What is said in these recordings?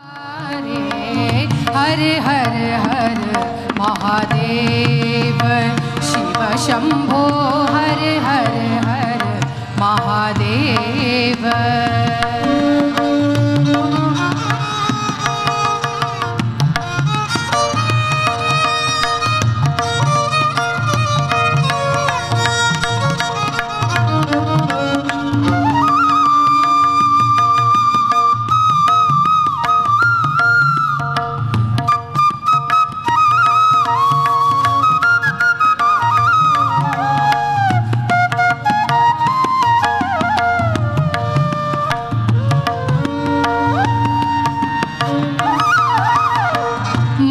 हर हर हर महादेव शिव शंभो हर हर हर महादेव।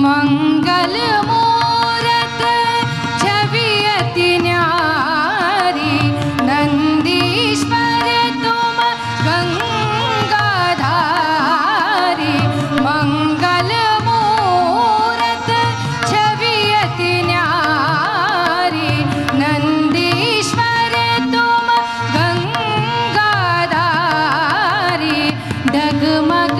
मंगल मूरत छवि अति न्यारी नंदीश्वर तुम गंगाधारी। मंगल मूरत छवि अति न्यारी नंदीश्वर तुम गंगाधारी। डगमग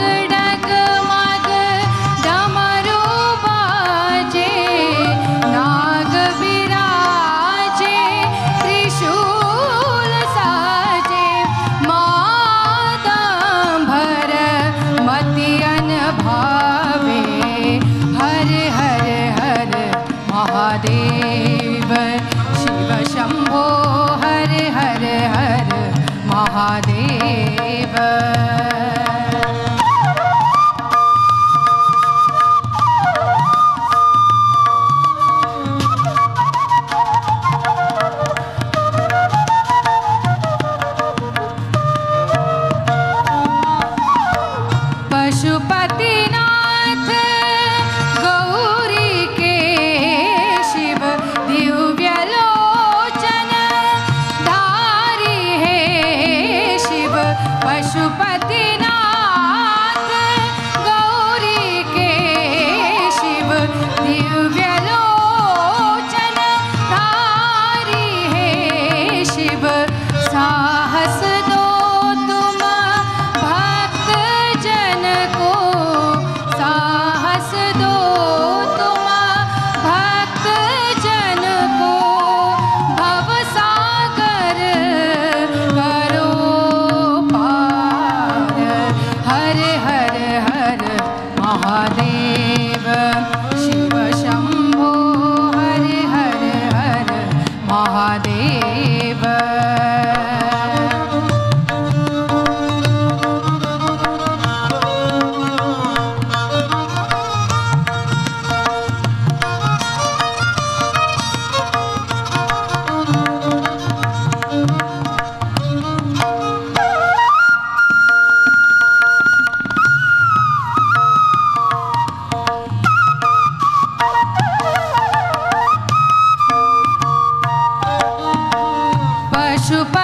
महादेव शिव शंभो हर हर हर महादेव। पशुपतिनाथ गौरी के शिव दिव्य लोचन धारी है शिव। पशुपतिनाथ गौरी के शिव दिव्य लोचन धारी है शिव। साहस दो तुम भक्त जन को, साहस दो तुम भक्त जन को। भव सागर करो पार हर हर हर महादेव शिव शंभो हर हर हर महादेव।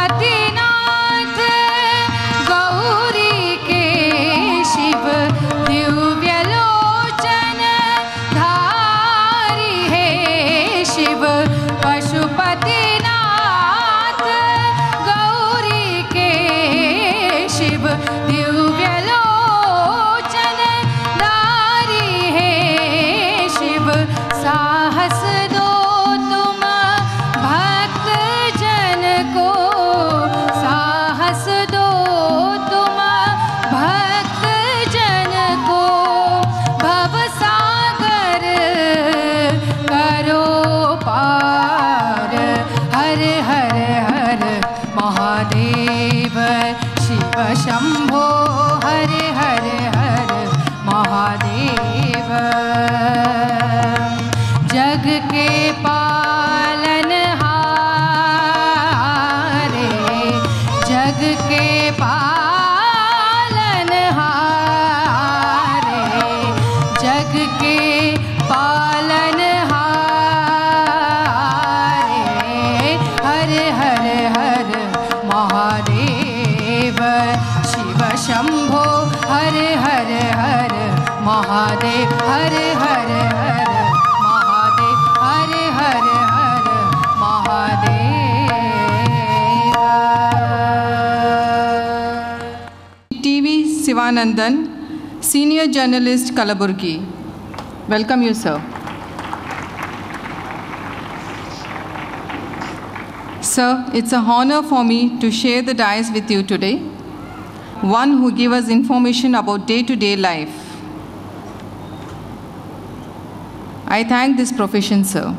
पशुपतिनाथ गौरी के शिव दिव्य लोचन धारी है शिव। पशुपतिनाथ गौरी के शिव दिव्य लोचन धारी है शिव। साहस दो तुम भक्त जन को, साहस दो तुम भक्त जन को। भव सागर करो पार हर हर हर महादेव शिव शंभो हर हर हर महादेव। जग के पालनहारे जग के पालनहारे जग के पालनहारे Har Har Har Mahadev Shiv Shambho Har Har Har Mahadev. Har Har Har Mahadev Har Har Har Mahadev. TV Shivanandan Senior Journalist, Kalaburgi. Welcome you, sir. Sir, it's an honor for me to share the dais with you today. One who gives us information about day-to-day life. I thank this profession, sir.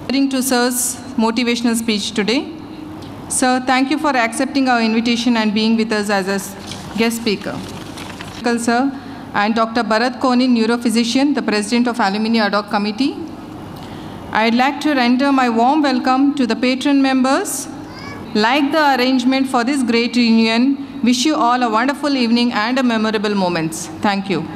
Hearing to sir's motivational speech today. Sir, thank you for accepting our invitation and being with us as a guest speaker. Sir, and Dr. Bharat Konin, neurophysician, the president of Alumni Ad Hoc Committee. I'd like to render my warm welcome to the patron members. Like the arrangement for this great reunion, wish you all a wonderful evening and a memorable moments. Thank you.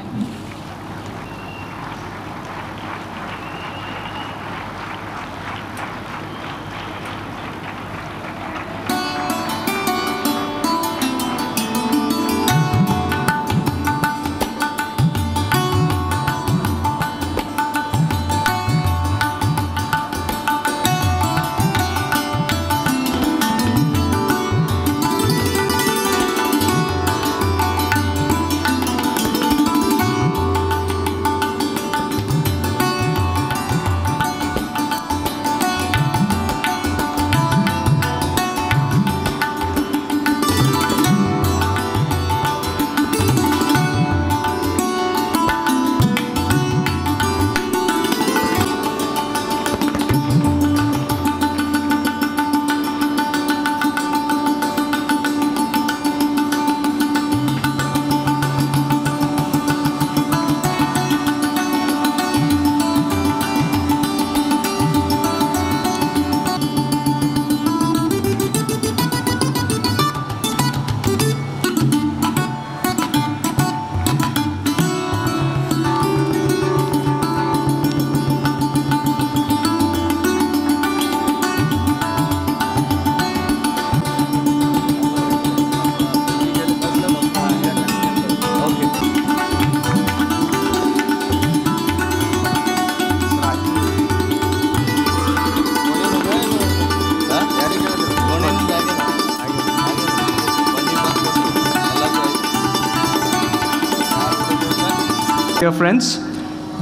Dear friends,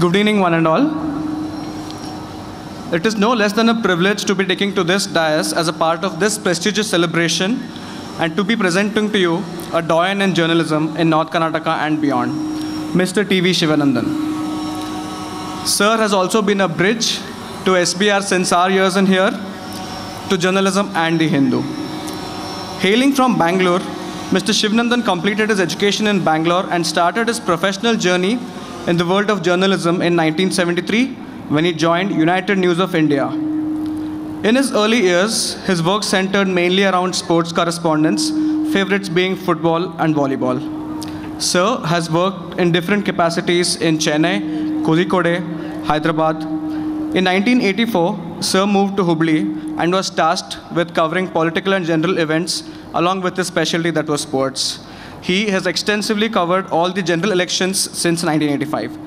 good evening one and all. It is no less than a privilege to be taking to this dais as a part of this prestigious celebration and to be presenting to you a doyen in journalism in North Karnataka and beyond, Mr. T.V. Sivanandan. Sir has also been a bridge to SBR since our years in here, to journalism and the Hindu. Hailing from Bangalore, Mr. Sivanandan completed his education in Bangalore and started his professional journey in the world of journalism in 1973 when he joined United News of India. In his early years, his work centered mainly around sports correspondence, favorites being football and volleyball. Sir has worked in different capacities in Chennai, Kozhikode, Hyderabad. In 1984, Sir moved to Hubli and was tasked with covering political and general events along with his specialty that was sports. He has extensively covered all the general elections since 1985.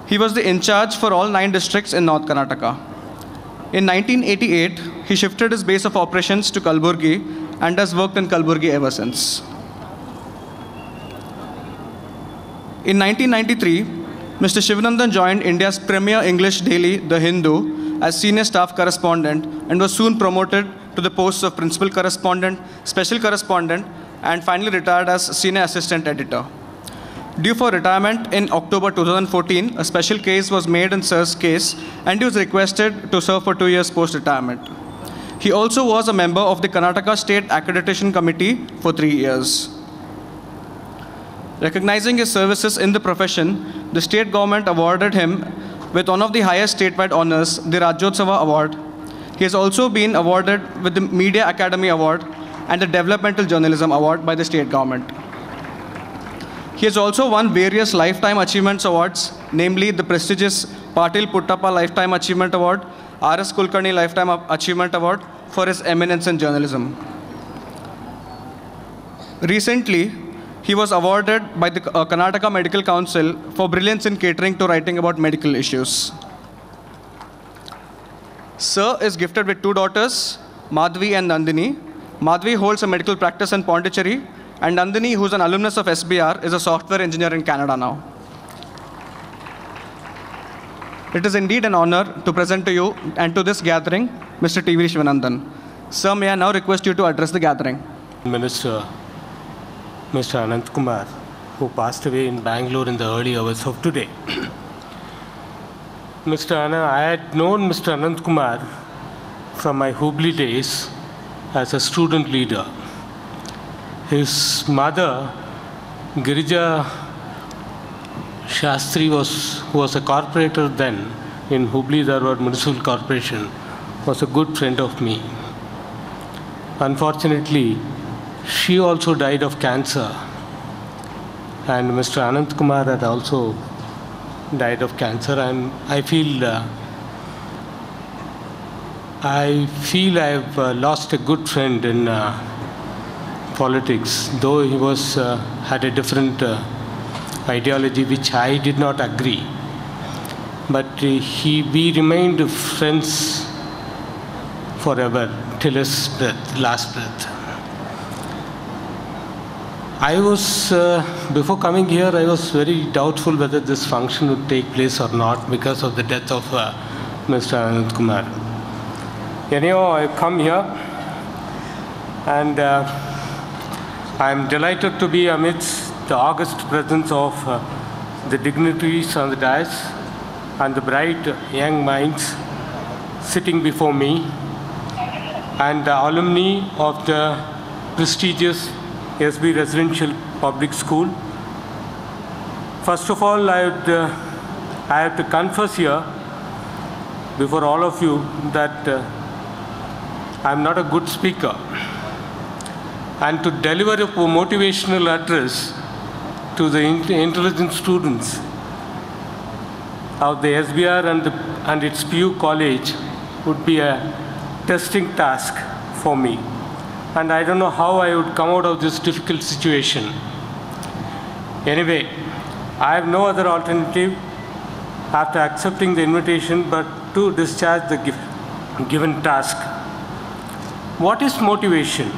He was the in charge for all 9 districts in North Karnataka. In 1988, he shifted his base of operations to Kalaburgi and has worked in Kalaburgi ever since. In 1993, Mr. Sivanandan joined India's premier English daily, The Hindu, as senior staff correspondent and was soon promoted to the posts of principal correspondent, special correspondent, and finally retired as senior assistant editor. Due for retirement in October 2014, a special case was made in Sir's case, and he was requested to serve for 2 years post-retirement. He also was a member of the Karnataka State Accreditation Committee for 3 years. Recognizing his services in the profession, the state government awarded him with one of the highest statewide honors, the Rajyotsava Award. He has also been awarded with the Media Academy Award and the Developmental Journalism Award by the state government. He has also won various Lifetime Achievements Awards, namely the prestigious Patil Puttappa Lifetime Achievement Award, R.S. Kulkarni Lifetime Achievement Award for his eminence in journalism. Recently, he was awarded by the Karnataka Medical Council for brilliance in catering to writing about medical issues. Sir is gifted with 2 daughters, Madhvi and Nandini. Madhvi holds a medical practice in Pondicherry, And Nandini, who's an alumnus of SBR, is a software engineer in Canada now. It is indeed an honor to present to you and to this gathering, Mr. TV Shivanandan. Sir, may I now request you to address the gathering? Minister, Mr. Anant Kumar, who passed away in Bangalore in the early hours of today. I had known Mr. Anant Kumar from my Hubli days as a student leader. His mother, Girija Shastri, who was a corporator then in Hubli Dharwad Municipal Corporation, was a good friend of me. Unfortunately, she also died of cancer. And Mr. Anant Kumar had also died of cancer. And I feel I've lost a good friend in politics, though he had a different ideology which I did not agree. But we remained friends forever till his last breath. Before coming here, I was very doubtful whether this function would take place or not because of the death of Mr. Anant Kumar. Anyhow, I come here and I am delighted to be amidst the august presence of the dignitaries on the dais and the bright young minds sitting before me and the alumni of the prestigious SB Residential Public School. First of all, I have to confess here before all of you that I'm not a good speaker. And to deliver a motivational address to the intelligent students of the SBR and its PU college would be a testing task for me. And I don't know how I would come out of this difficult situation. Anyway, I have no other alternative after accepting the invitation but to discharge the given task. What is motivation?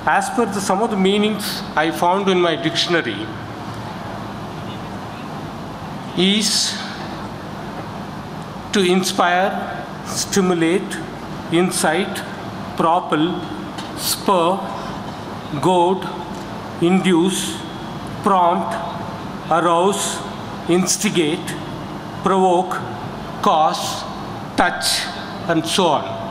As per some of the meanings I found in my dictionary, is to inspire, stimulate, incite, propel, spur, goad, induce, prompt, arouse, instigate, provoke, cause, touch, and so on.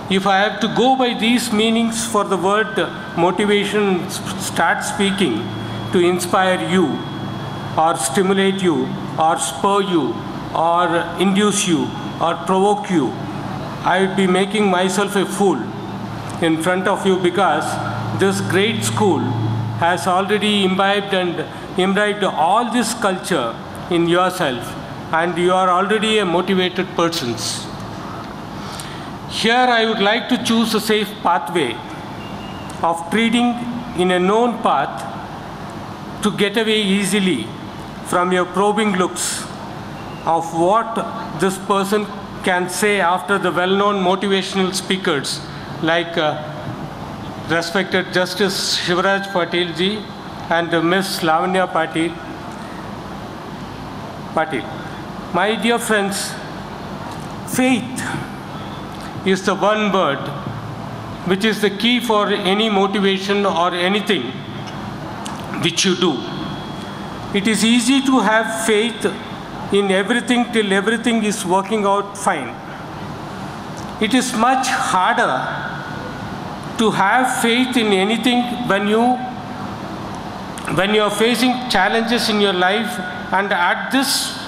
If I have to go by these meanings for the word motivation, start speaking to inspire you, or stimulate you, or spur you, or induce you, or provoke you, I would be making myself a fool in front of you because this great school has already imbibed all this culture in yourself, and you are already a motivated person. Here I would like to choose a safe pathway of treading in a known path to get away easily from your probing looks of what this person can say after the well-known motivational speakers like respected Justice Shivaraj Patil ji and Ms. Lavanya Patil. My dear friends, faith is the one word which is the key for any motivation or anything which you do. It is easy to have faith in everything till everything is working out fine. It is much harder to have faith in anything when you are facing challenges in your life, and at this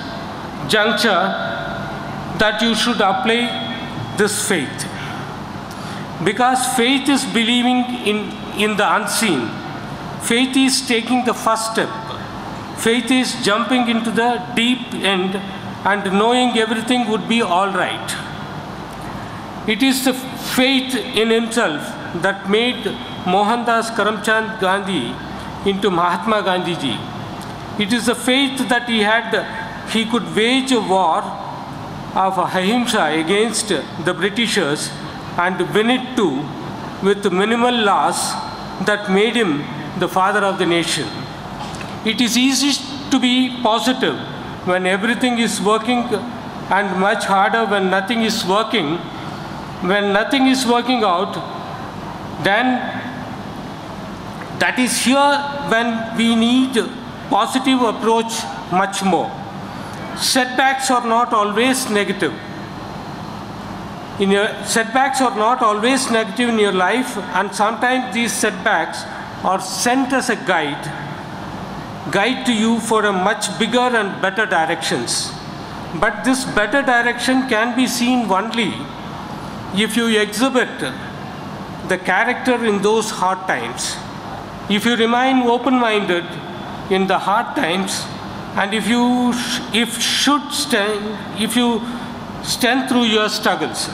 juncture that you should apply this faith. Because faith is believing in the unseen. Faith is taking the first step. Faith is jumping into the deep end and knowing everything would be all right. It is the faith in himself that made Mohandas Karamchand Gandhi into Mahatma Gandhi ji. It is the faith that he could wage a war of ahimsa against the Britishers and win it too with minimal loss that made him the father of the nation. It is easy to be positive when everything is working and much harder when nothing is working. When nothing is working out, then that is here when we need positive approach much more. Setbacks are not always negative. Setbacks are not always negative in your life, and sometimes these setbacks are sent as a guide to you for a much bigger and better directions. But this better direction can be seen only if you exhibit the character in those hard times. If you remain open-minded in the hard times, and if you stand through your struggles,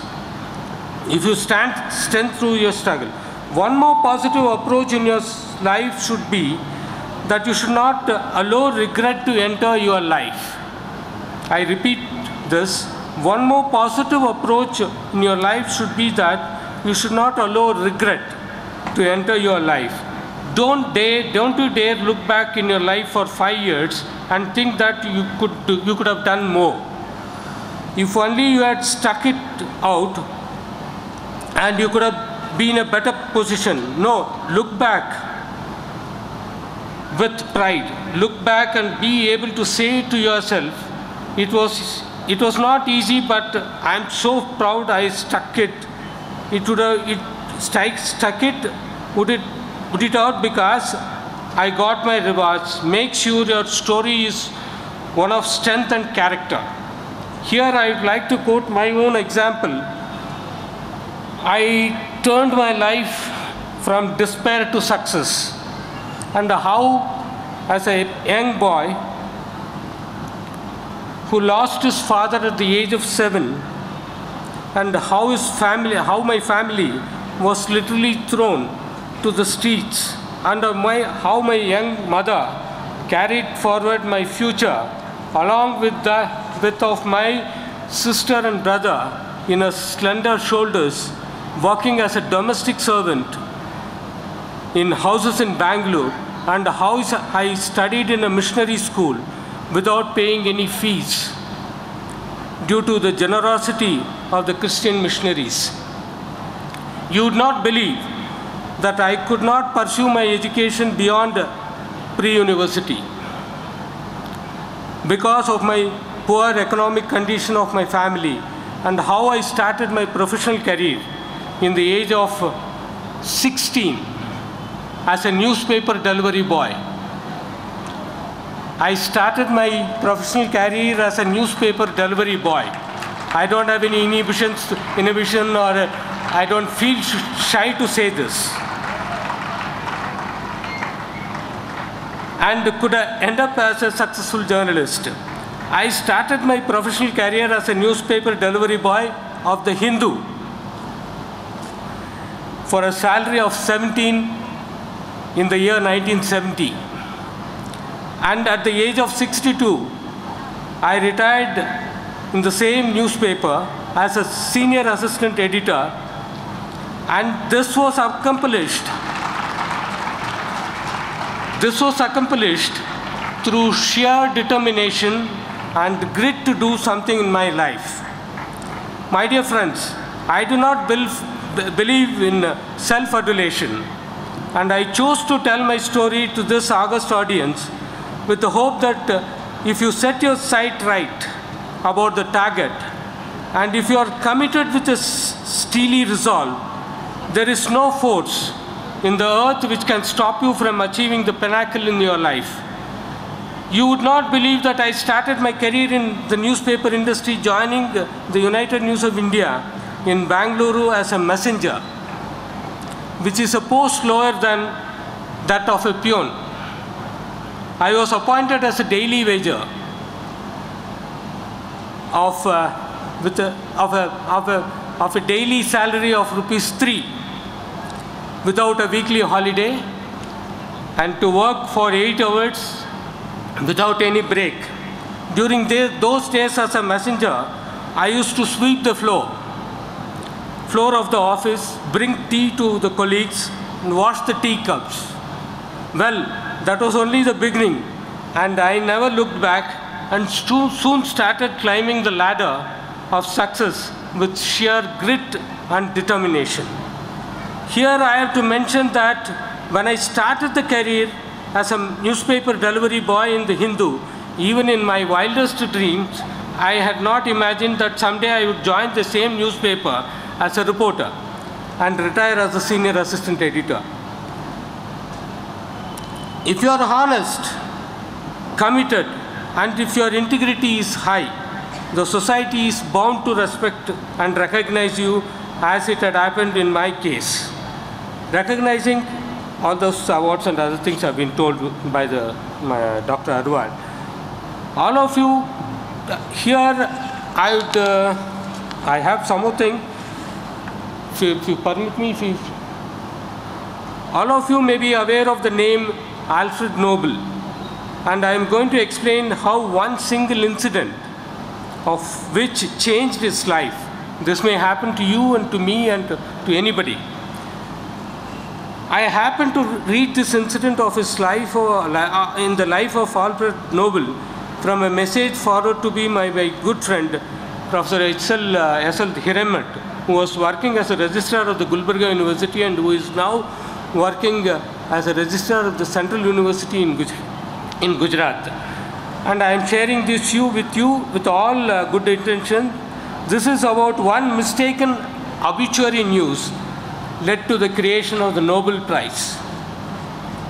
if you stand through your struggle. One more positive approach in your life should be that you should not allow regret to enter your life. I repeat this. One more positive approach in your life should be that you should not allow regret to enter your life. Don't you dare look back in your life for 5 years and think that you could have done more. If only you had stuck it out and you could have been in a better position. No, look back with pride. Look back and be able to say to yourself, it was not easy, but I'm so proud I stuck it. Put it out because I got my rewards. Make sure your story is one of strength and character. Here I would like to quote my own example. I turned my life from despair to success, and how as a young boy who lost his father at the age of 7, and how my family was literally thrown to the streets, and how my young mother carried forward my future along with of my sister and brother in her slender shoulders, working as a domestic servant in houses in Bangalore, and how I studied in a missionary school without paying any fees due to the generosity of the Christian missionaries. You would not believe that I could not pursue my education beyond pre-university because of my poor economic condition of my family, and how I started my professional career in the age of 16 as a newspaper delivery boy. I started my professional career as a newspaper delivery boy. I don't have any inhibition, or I don't feel shy to say this. And could I end up as a successful journalist. I started my professional career as a newspaper delivery boy of The Hindu for a salary of 17 in the year 1970. And at the age of 62, I retired in the same newspaper as a senior assistant editor, and this was accomplished through sheer determination and grit to do something in my life. My dear friends, I do not believe in self-adulation, and I chose to tell my story to this august audience with the hope that if you set your sight right about the target, and if you are committed with a steely resolve, there is no force in the earth which can stop you from achieving the pinnacle in your life. You would not believe that I started my career in the newspaper industry, joining the United News of India in Bangalore as a messenger, which is a post lower than that of a peon. I was appointed as a daily wager of a daily salary of ₹3 without a weekly holiday, and to work for 8 hours without any break. During those days as a messenger, I used to sweep the floor of the office, bring tea to the colleagues, and washed the teacups. Well, that was only the beginning, and I never looked back and soon started climbing the ladder of success with sheer grit and determination. Here I have to mention that when I started the career as a newspaper delivery boy in the Hindu, even in my wildest dreams, I had not imagined that someday I would join the same newspaper as a reporter and retire as a senior assistant editor. If you are honest, committed, and if your integrity is high, the society is bound to respect and recognize you, as it had happened in my case. Recognizing all those awards and other things have been told by Dr. Arwal. All of you here, I have some more thing. If you permit me, all of you may be aware of the name Alfred Nobel, and I am going to explain how one single incident of which changed his life. This may happen to you and to me and to anybody. I happened to read this incident of his life in the life of Alfred Nobel from a message forwarded to me by my good friend, Professor S.L. Hiremat, who was working as a registrar of the Gulbarga University and who is now working as a registrar of the Central University in Gujarat. And I am sharing this with you with all good intention. This is about one mistaken obituary news led to the creation of the Nobel Prize.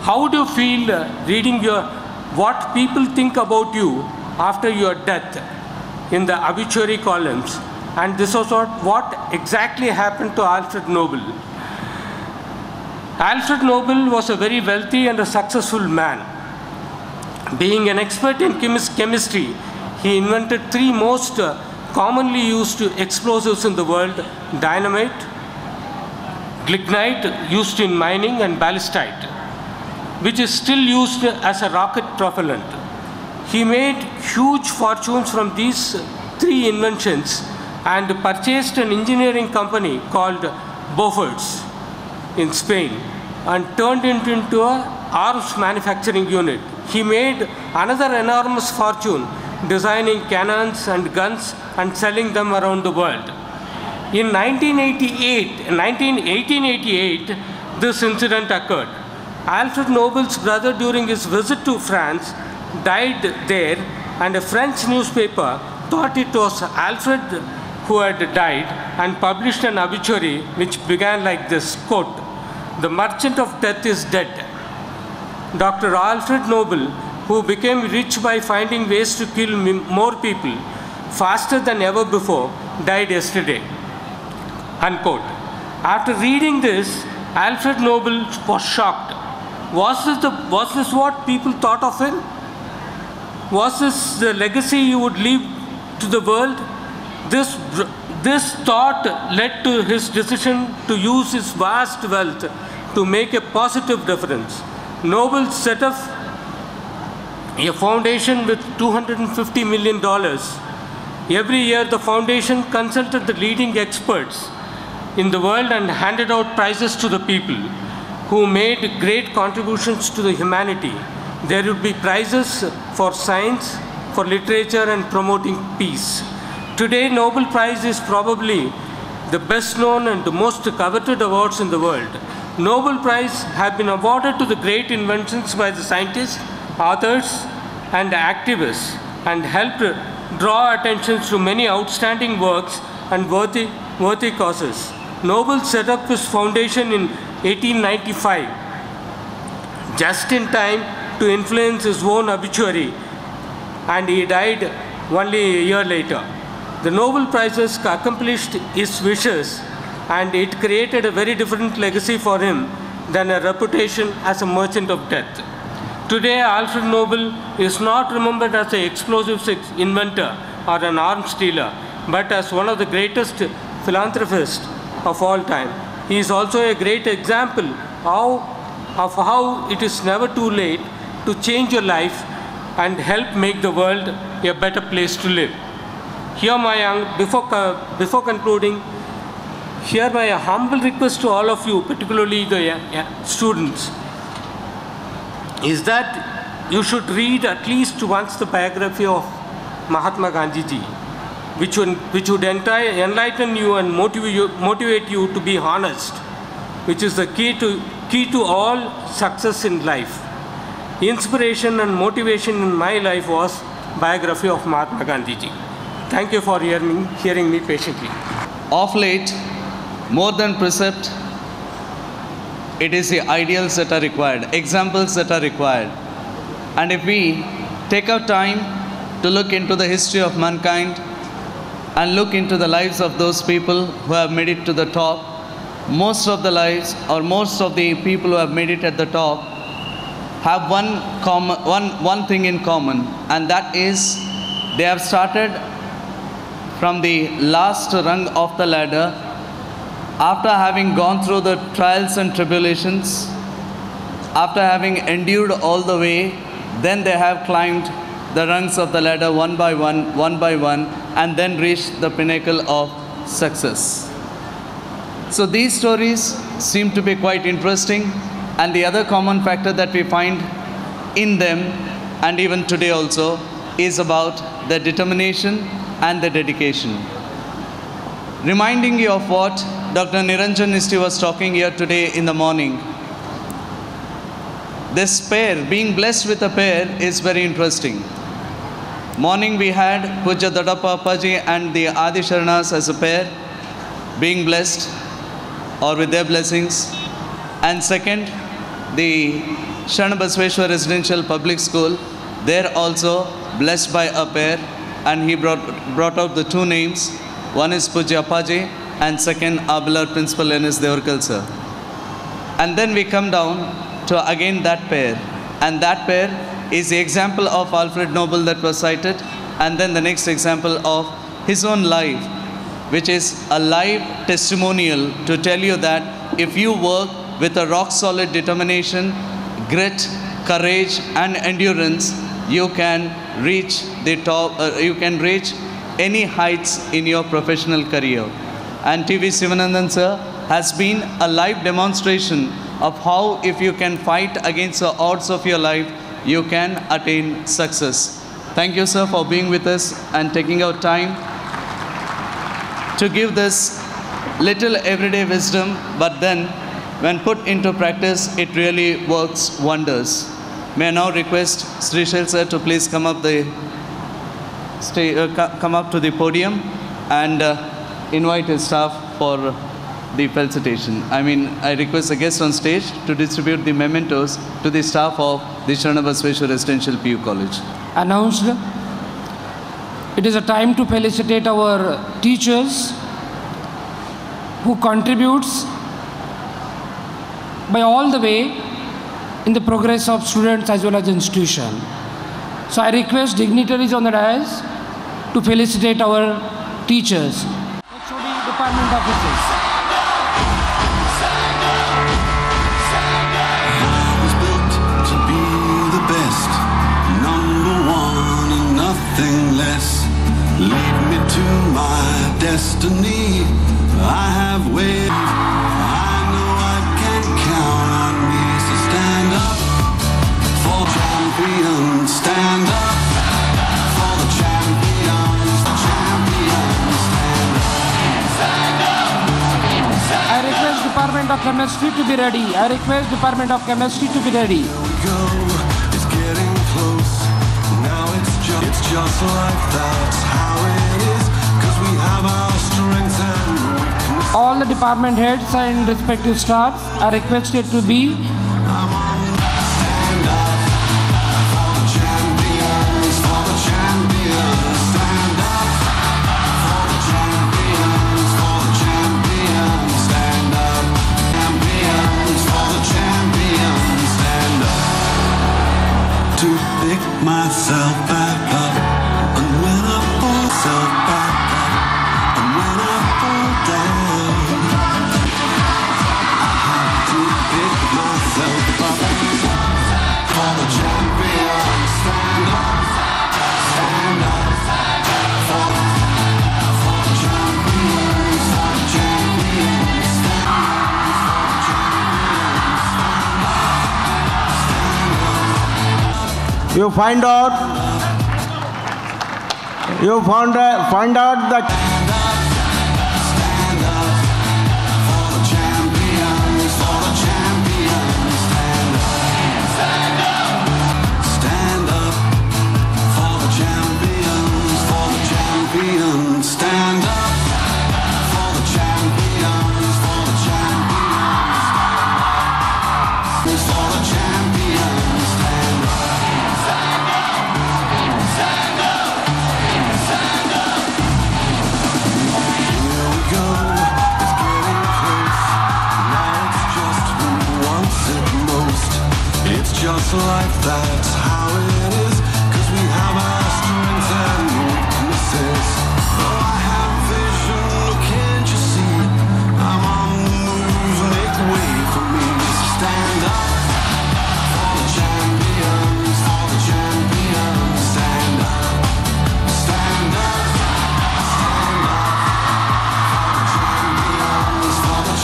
How do you feel reading what people think about you after your death in the obituary columns? And this was what exactly happened to Alfred Nobel. Alfred Nobel was a very wealthy and a successful man. Being an expert in chemistry, he invented three most commonly used explosives in the world: dynamite, lignite used in mining, and ballistite, which is still used as a rocket propellant. He made huge fortunes from these three inventions and purchased an engineering company called Bofors in Spain and turned it into an arms manufacturing unit. He made another enormous fortune designing cannons and guns and selling them around the world. In 1888, this incident occurred. Alfred Nobel's brother, during his visit to France, died there, and a French newspaper thought it was Alfred who had died and published an obituary which began like this, quote, "The merchant of death is dead. Dr. Alfred Nobel, who became rich by finding ways to kill more people faster than ever before, died yesterday." Unquote. After reading this, Alfred Nobel was shocked. Was this what people thought of him? Was this the legacy he would leave to the world? This thought led to his decision to use his vast wealth to make a positive difference. Nobel set up a foundation with $250 million. Every year, the foundation consulted the leading experts in the world and handed out prizes to the people who made great contributions to the humanity. There would be prizes for science, for literature, and promoting peace. Today, Nobel Prize is probably the best known and the most coveted awards in the world. Nobel Prize have been awarded to the great inventions by the scientists, authors, and activists, and helped draw attention to many outstanding works and worthy causes. Nobel set up his foundation in 1895, just in time to influence his own obituary, and he died only a year later. The Nobel Prizes accomplished his wishes, and it created a very different legacy for him than a reputation as a merchant of death. Today, Alfred Nobel is not remembered as an explosives inventor or an arms dealer, but as one of the greatest philanthropists of all time. He is also a great example of how it is never too late to change your life and help make the world a better place to live. Here, before concluding, here my humble request to all of you, particularly the students, is that you should read at least once the biography of Mahatma Gandhi ji, which would enlighten you and motivate you to be honest, which is the key to all success in life. Inspiration and motivation in my life was biography of Mahatma Gandhi ji. Thank you for hearing me patiently. Of late, more than precept, it is the ideals that are required, examples that are required. And if we take our time to look into the history of mankind and look into the lives of those people who have made it to the top, most of the lives or most of the people who have made it at the top have one thing in common, and that is they have started from the last rung of the ladder after having gone through the trials and tribulations, after having endured all the way. Then they have climbed the rungs of the ladder one by one, and then reached the pinnacle of success. So these stories seem to be quite interesting, and the other common factor that we find in them, and even today also, is about the determination and the dedication. Reminding you of what Dr. Niranjan Nisti was talking here today in the morning. This pair, being blessed with a pair, is very interesting. Morning we had Pujya Dadappa Appaji and the Adi Sharanas as a pair, being blessed or with their blessings. And second, the Sharana Basaveshwar Residential Public School, they're also blessed by a pair, and he brought out the two names. One is Pujya Appaji and second our beloved Principal N.S. Devarkal sir. And then we come down to again that pair, and that pair is the example of Alfred Nobel that was cited, and then the next example of his own life, which is a live testimonial to tell you that if you work with a rock solid determination, grit, courage and endurance, you can reach the top, you can reach any heights in your professional career. And T.V. Sivanandan sir has been a live demonstration of how if you can fight against the odds of your life, you can attain success. Thank you, sir, for being with us and taking out time to give this little everyday wisdom, but then when put into practice, it really works wonders. May I now request Srishil sir to please come up to the podium and invite his staff for the felicitation. I request the guests on stage to distribute the mementos to the staff of the Sharana Basaveshwar Residential PU College. Announced, it is a time to felicitate our teachers who contributes by all the way in the progress of students as well as the institution. So I request dignitaries on the dais to felicitate our teachers. HOD department officers. I was built to be the best, number one and nothing less. Lead me to my destiny. I have waited. I know I can count on me. So stand up for champions. Stand up for the champions. The champions. Stand up. I request Department of Chemistry to be ready. I request Department of Chemistry to be ready. Here we go. It's getting close. Now it's just like that's how it is. 'Cause we have our strengths and weaknesses. All the department heads and respective staffs are requested to be Stand up for the champions, for the champions. Stand up for the champions, for the champions. Stand up, champions, for the champions. Stand up to pick myself back up, and when I fall myself back up, and when I fall down, I have to pick myself up for the champions. Stand up for the champions, for the champions. You find out that just life, that's how it is, 'cause we have our strengths and weaknesses. Oh, I have vision, look, can't you see? I'm on the move, make way for me. Stand up for the champions, for the champions. Stand up, stand up, stand up for the champions, stand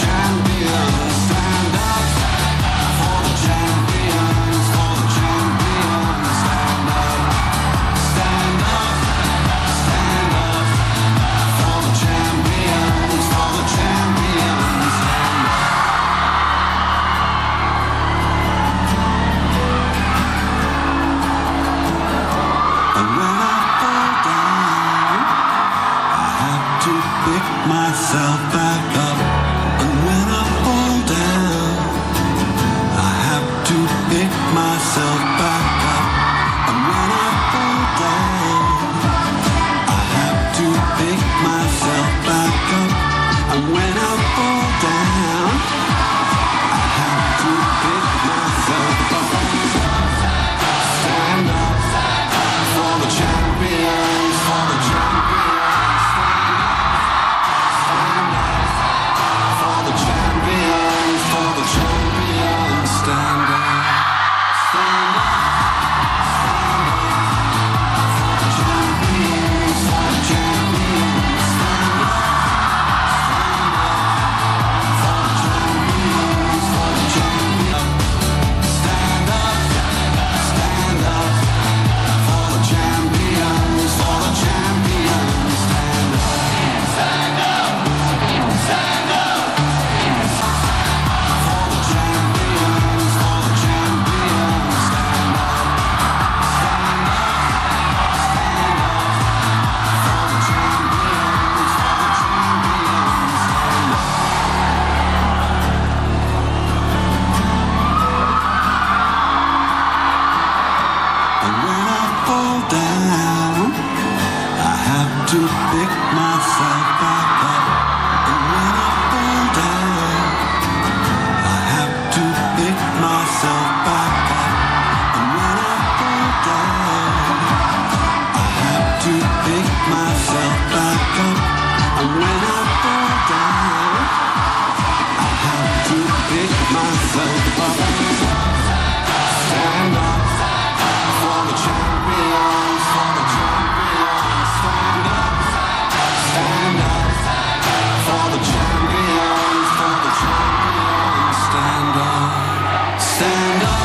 up for the champions. Myself back up, and when I fall down, I have to pick myself back up, and when I fall down, I have to pick myself back up, and when I fall down, I have to pick myself up. Stand up for the champions, for the champions. To pick myself back up, and when I fall down, I have to pick myself back up, and when I fall down, I have to pick myself back up, and when I fall down, I have to pick myself up. Stand up for the champions, for the champions. Stand up. Stand up for the champions, for the champions. Stand up, stand up, stand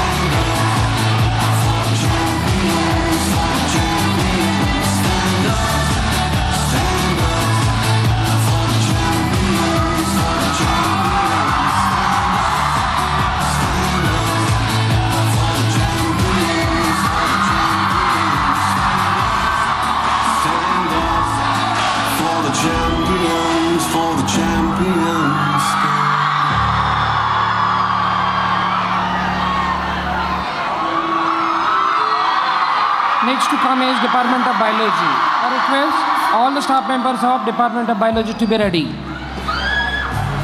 up for the champions, for the champions. Stand up for the champions, for the champions. Stand up for the champions, for the champions. Stand up for the champions, for the champions. Next to come is Department of Biology. I request all the staff members of Department of Biology to be ready.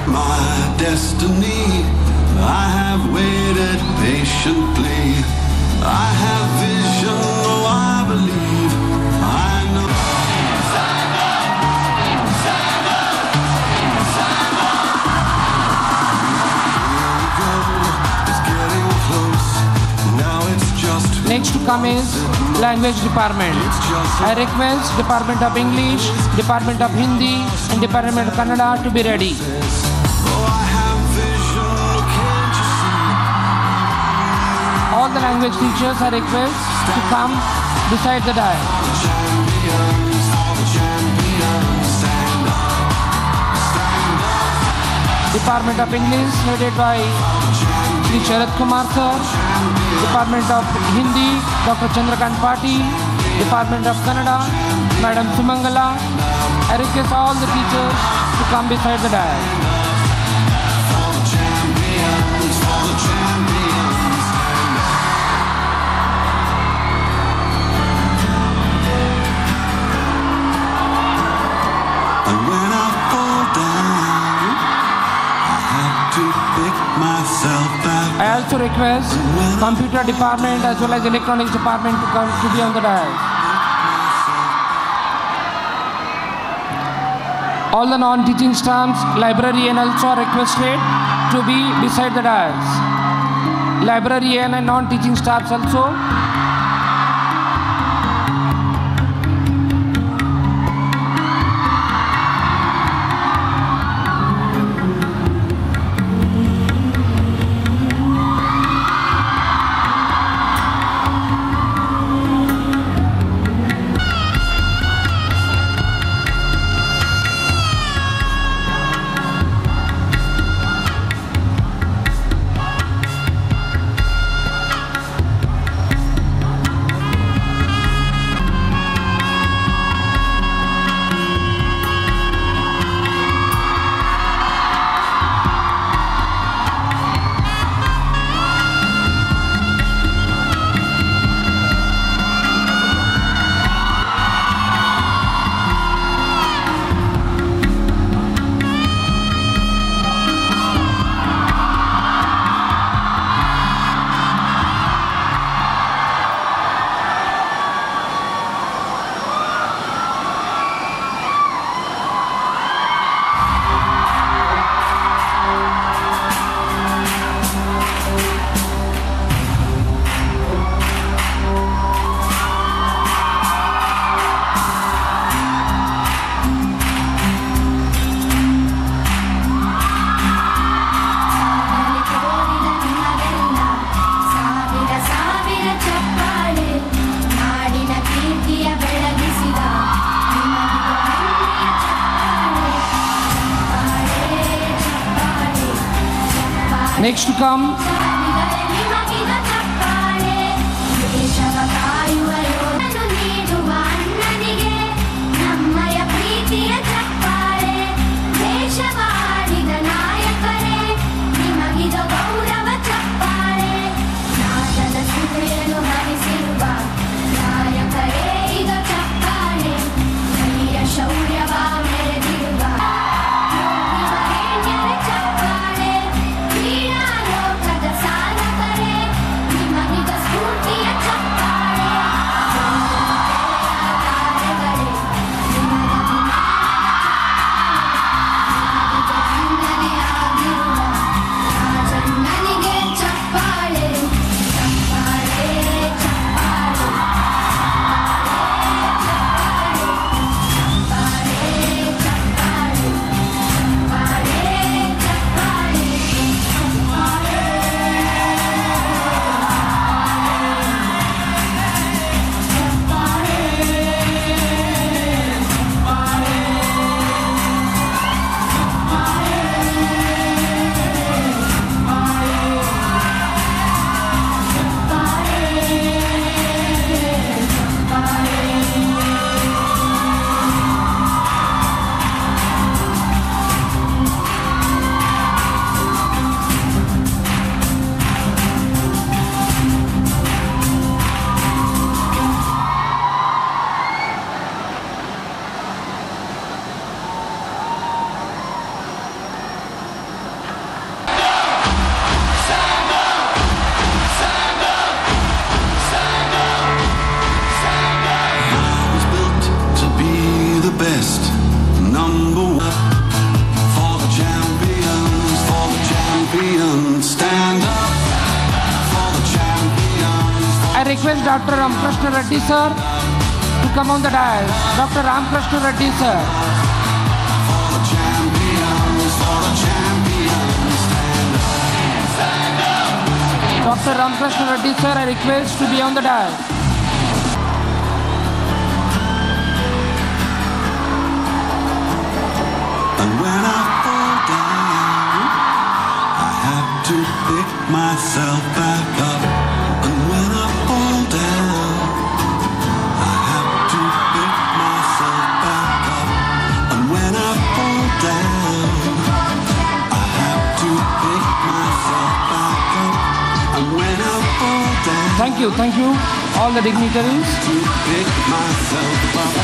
My destiny, I have waited patiently. I have vision, oh I believe, I know. Next to come is Language Department. I request Department of English, Department of Hindi, and Department of Kannada to be ready. All the language teachers I request to come beside the dais. Champions, for the champions, stand up, stand up. Department of English headed by Shri Sharad Kumar sir. Department of Hindi, Dr. Chandrakant Pati. Department of Kannada, Madam Sumangala. I request all the teachers to come beside the dais. For the champions, stand up. And when I fall down, I have to pick myself back. I also request computer department as well as electronics department to come to be on the dais. All the non-teaching staffs, librarian also are requested to be beside the dais. Librarian and non-teaching staffs also. Next to come, request Dr. Ramkrishna Reddy sir to come on the dais. Dr. Ramkrishna Reddy sir. Dr. Dr. Ramakrishna Reddy sir, I request to be on the dais. And when I fall down, I have to pick myself back up. And when I fall down, I have to pick myself back up. And when I fall down, I have to pick myself back up. And when I fall down, Thank you, all the dignitaries. to pick myself up.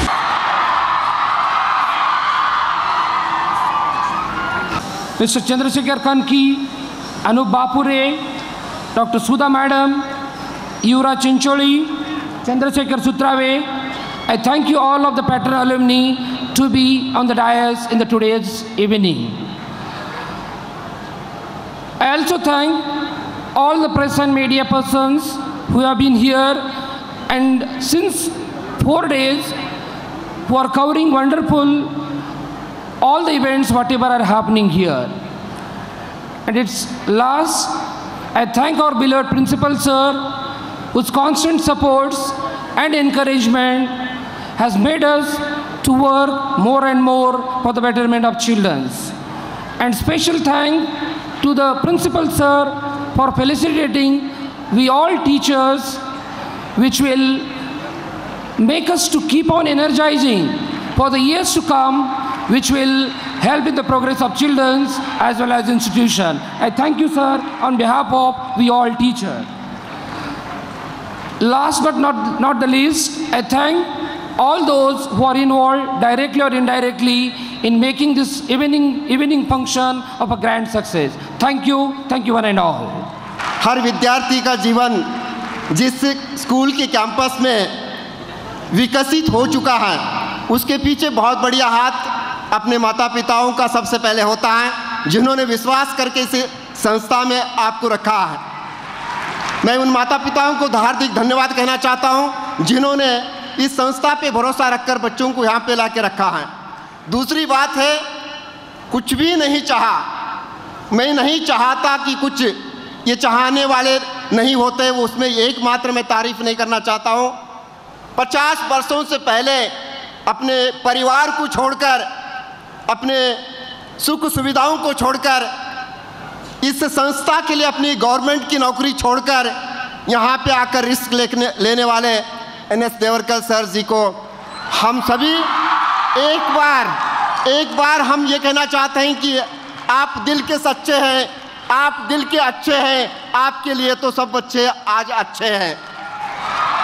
Mr. Chandrasekhar Kanki, Anup Bapure, Dr. Sudha Madam, Yura Chincholi, Chandrasekhar Sutrave. I thank you all of the Pattern alumni to be on the dais in the today's evening. I also thank all the press and media persons who have been here and since 4 days who are covering wonderful all the events whatever are happening here. And it's last, I thank our beloved principal sir whose constant supports and encouragement has made us to work more and more for the betterment of children. And special thank to the principal sir for facilitating we all teachers, which will make us to keep on energizing for the years to come, which will help in the progress of children as well as institution. I thank you, sir, on behalf of we all teachers. Last but not the least, I thank all those who are involved directly or indirectly in making this evening function of a grand success. Thank you one and all. हर विद्यार्थी का जीवन जिस school के campus में विकसित हो चुका है उसके पीछे बहुत बढ़िया हाथ अपने माता पिताओं का सबसे पहले होता है जिन्होंने विश्वास करके इस संस्था में आपको रखा है। मैं उन माता पिताओं को हार्दिक धन्यवाद कहना चाहता हूं जिन्होंने इस संस्था पे भरोसा रखकर बच्चों को यहाँ पे ला के रखा है। दूसरी बात है, कुछ भी नहीं चाहा, मैं नहीं चाहता कि कुछ ये चाहने वाले नहीं होते, वो उसमें एकमात्र मैं तारीफ नहीं करना चाहता हूँ। 50 वर्षों से पहले अपने परिवार को छोड़कर, अपने सुख सुविधाओं को छोड़कर, इस संस्था के लिए अपनी गवर्नमेंट की नौकरी छोड़कर यहाँ पे आकर रिस्क लेने वाले NS देवरकर सर जी को हम सभी एक बार हम ये कहना चाहते हैं कि आप दिल के सच्चे हैं, आप दिल के अच्छे हैं, आपके लिए तो सब बच्चे आज अच्छे हैं,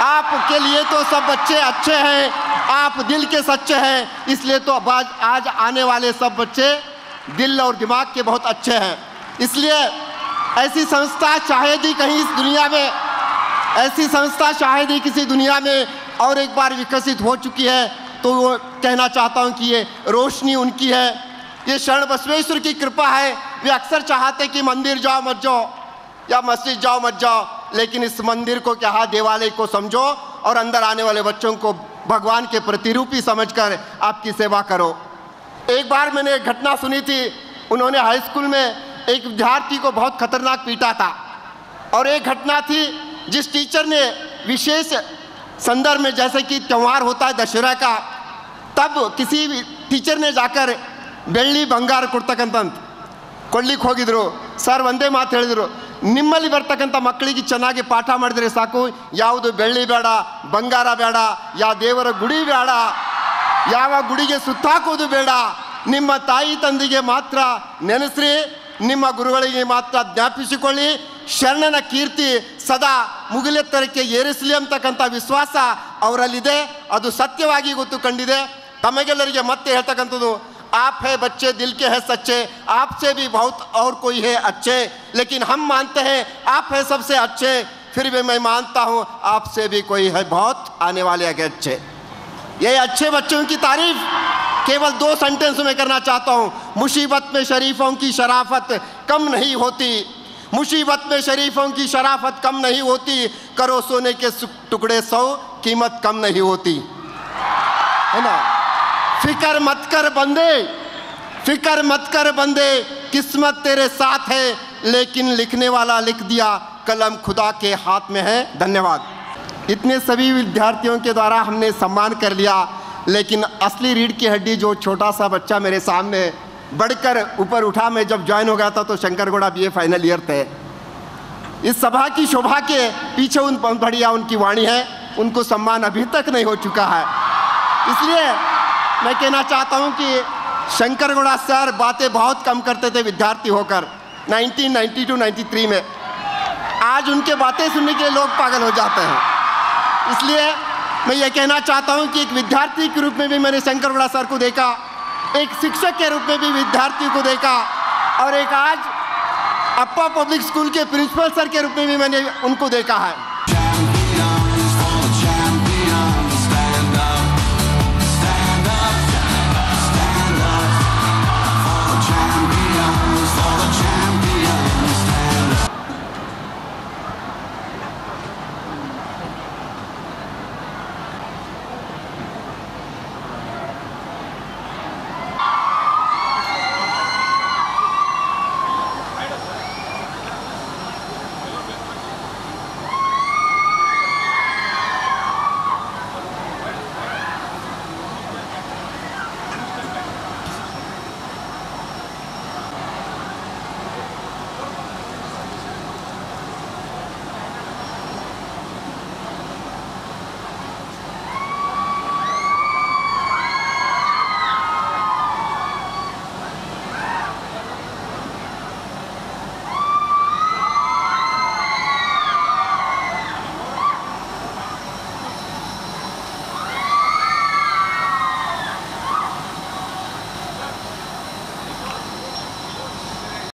आपके लिए तो सब बच्चे अच्छे हैं, आप दिल के सच्चे हैं, इसलिए तो आज आने वाले सब बच्चे दिल और दिमाग के बहुत अच्छे हैं। इसलिए ऐसी संस्था शायद ही कहीं इस दुनिया में, ऐसी संस्था शायद ही किसी दुनिया में और एक बार विकसित हो चुकी है, तो वो कहना चाहता हूँ कि ये रोशनी उनकी है, ये शरण बसवेश्वर की कृपा है। वे अक्सर चाहते कि मंदिर जाओ मत जाओ या मस्जिद जाओ मत जाओ, लेकिन इस मंदिर को क्या देवालय को समझो और अंदर आने वाले बच्चों को भगवान के प्रतिरूपी समझकर आपकी सेवा करो। एक बार मैंने एक घटना सुनी थी, उन्होंने हाई स्कूल में एक विद्यार्थी को बहुत खतरनाक पीटा था, और एक घटना थी जिस टीचर ने विशेष संदर्भ में, जैसे कि त्यौहार होता है दशहरा का, तब किसी टीचर ने जाकर ಬೆಳ್ಳಿ ಬಂಗಾರ ಕೊಡ್ತಕ್ಕಂತ ಕೊಡ್ಲಿಕ್ಕೆ ಹೋಗಿದ್ರು, ಸರ್ ಒಂದೇ ಮಾತು ಹೇಳಿದ್ರು, ನಿಮ್ಮಲ್ಲಿ ಬರ್ತಕ್ಕಂಥ ಮಕ್ಕಳಿಗೆ ಚೆನ್ನಾಗಿ ಪಾಠ ಮಾಡಿದರೆ ಸಾಕು, ಯಾವುದು ಬೆಳ್ಳಿ ಬೇಡ, ಬಂಗಾರ ಬೇಡ, ಯಾವ ದೇವರ ಗುಡಿ ಬೇಡ, ಯಾವ ಗುಡಿಗೆ ಸುತ್ತಾಕೋದು ಬೇಡ, ನಿಮ್ಮ ತಾಯಿ ತಂದೆಗೆ ಮಾತ್ರ ನೆನೆಸ್ರಿ, ನಿಮ್ಮ ಗುರುಗಳಿಗೆ ಮಾತ್ರ ಜ್ಞಾಪಿಸಿಕೊಳ್ಳಿ, ಶರಣನ ಕೀರ್ತಿ ಸದಾ ಮುಗಿಲೆತ್ತರಕ್ಕೆ ಏರಿಸಲಿ ಅಂತಕ್ಕಂಥ ವಿಶ್ವಾಸ ಅವರಲ್ಲಿದೆ, ಅದು ಸತ್ಯವಾಗಿ ಗೊತ್ತು ಕಂಡಿದೆ। ತಮಗೆಲ್ಲರಿಗೆ ಮತ್ತೆ ಹೇಳ್ತಕ್ಕಂಥದ್ದು, आप है बच्चे दिल के हैं सच्चे, आपसे भी बहुत और कोई है अच्छे, लेकिन हम मानते हैं आप है सबसे अच्छे, फिर भी मैं मानता हूँ आपसे भी कोई है बहुत आने वाले आगे अच्छे। ये अच्छे बच्चों की तारीफ केवल 2 सेंटेंस में करना चाहता हूँ। मुसीबत में शरीफों की शराफत कम नहीं होती, मुसीबत में शरीफों की शराफत कम नहीं होती, करो सोने के टुकड़े 100 कीमत कम नहीं होती, है ना। फिकर मत कर बंदे, फिकर मत कर बंदे, किस्मत तेरे साथ है, लेकिन लिखने वाला लिख दिया कलम खुदा के हाथ में है। धन्यवाद। इतने सभी विद्यार्थियों के द्वारा हमने सम्मान कर लिया, लेकिन असली रीढ़ की हड्डी जो छोटा सा बच्चा मेरे सामने बढ़कर ऊपर उठा, मैं जब ज्वाइन हो गया था तो Shankar Gowda BA final year थे। इस सभा की शोभा के पीछे उन बढ़िया उनकी वाणी है, उनको सम्मान अभी तक नहीं हो चुका है। इसलिए मैं कहना चाहता हूं कि शंकर गौड़ा सर बातें बहुत कम करते थे विद्यार्थी होकर 1992-93 में। आज उनके बातें सुनने के लिए लोग पागल हो जाते हैं। इसलिए मैं ये कहना चाहता हूं कि एक विद्यार्थी के रूप में भी मैंने शंकर गौड़ा सर को देखा, एक शिक्षक के रूप में भी विद्यार्थी को देखा, और एक आज अप्पा पब्लिक स्कूल के प्रिंसिपल सर के रूप में भी मैंने उनको देखा है।